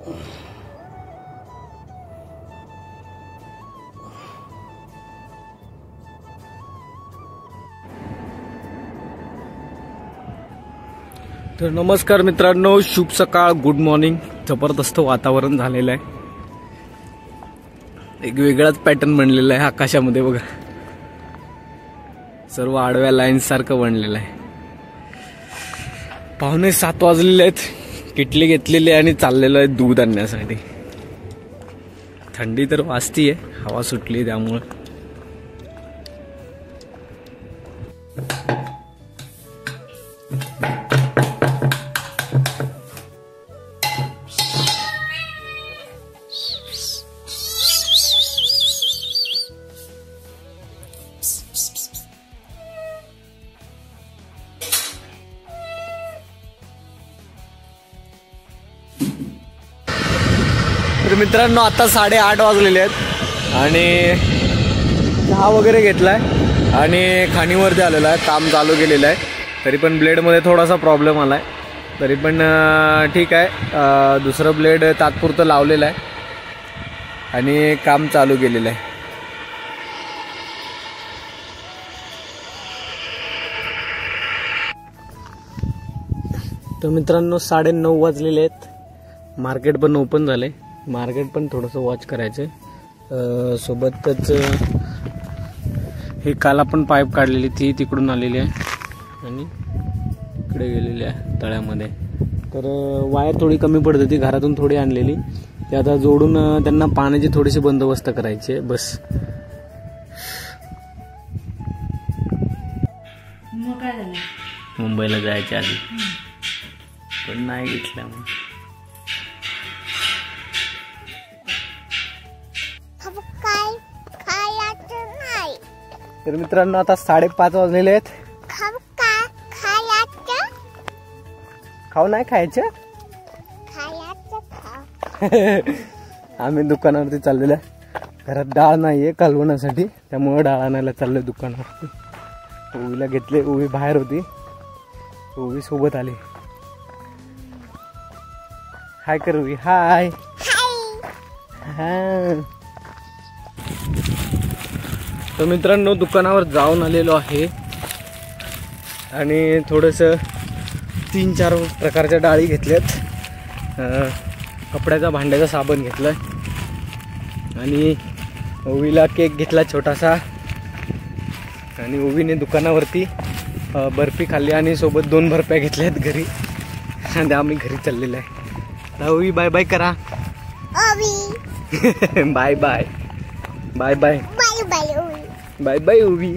तर नमस्कार मित्रांनो, शुभ सकाळ, गुड मॉर्निंग. जबरदस्त वातावरण झालेलं आहे. एक वेगळाच पॅटर्न बनलेला आहे आकाशामध्ये बघा. सर्व आडव्या लाईन्स सारखं बनलेलं आहे. 6:45 वाजलेले आहेत. किटली घेतलेली आहे आणि चाललेलं आहे दूध आणण्यासाठी. थंडी तर वाजतीये, हवा सुटली त्यामुळे. तर मित्रांनो, आता 8:30 वाजलेले आहेत आणि चहा वगैरे घेतलाय आणि खाणीवरती आलेला आहे. काम चालू केलेलं आहे. तरी पण ब्लेडमध्ये थोडासा प्रॉब्लेम आलाय. तरी पण ठीक आहे. दुसरं ब्लेड तात्पुरतं लावलेलं आहे आणि काम चालू केलेलं आहे. तर मित्रांनो, 9:30 वाजलेले आहेत. मार्केट पण ओपन झालंय. मार्केट पण थोडंसं वॉच करायचं. सोबतच हे काल आपण पाईप काढलेली ती तिकडून आलेली आहे आणि इकडे गेलेली आहे तळ्यामध्ये. तर वायर थोडी कमी पडत होती, घरातून थोडी आणलेली ती आता जोडून त्यांना पाण्याची थोडीशी बंदोबस्त करायची बस. मग काय झालं? मुंबईला जायच्या आधी पण नाही घेतल्या. मग तर मित्रांनो, आता 5:30 वाजलेले आहेत. खाऊ नाही खायचं. आम्ही दुकानावरती चाललेलो आहे. घरात डाळ नाहीये कालवण्यासाठी, त्यामुळे डाळ आणायला चाललोय दुकानावरती. ओवीला घेतले. ओवी बाहेर होती, ओवी सोबत आली. हाय कर ओवी. हाय. हा. तर मित्रांनो, दुकानावर जाऊन आलेलो आहे आणि थोडंसं 3-4 प्रकारच्या डाळी घेतल्यात. कपड्याचा भांड्याचा साबण घेतलाय आणि ओवीला केक घेतला छोटासा. आणि ओवीने दुकानावरती बर्फी खाल्ली आणि सोबत 2 बर्फ्या घेतल्यात घरी. आणि आम्ही घरी चाललेलो आहे. ओवी बाय बाय करा. Bye bye. Bye bye. Bye bye ओवी.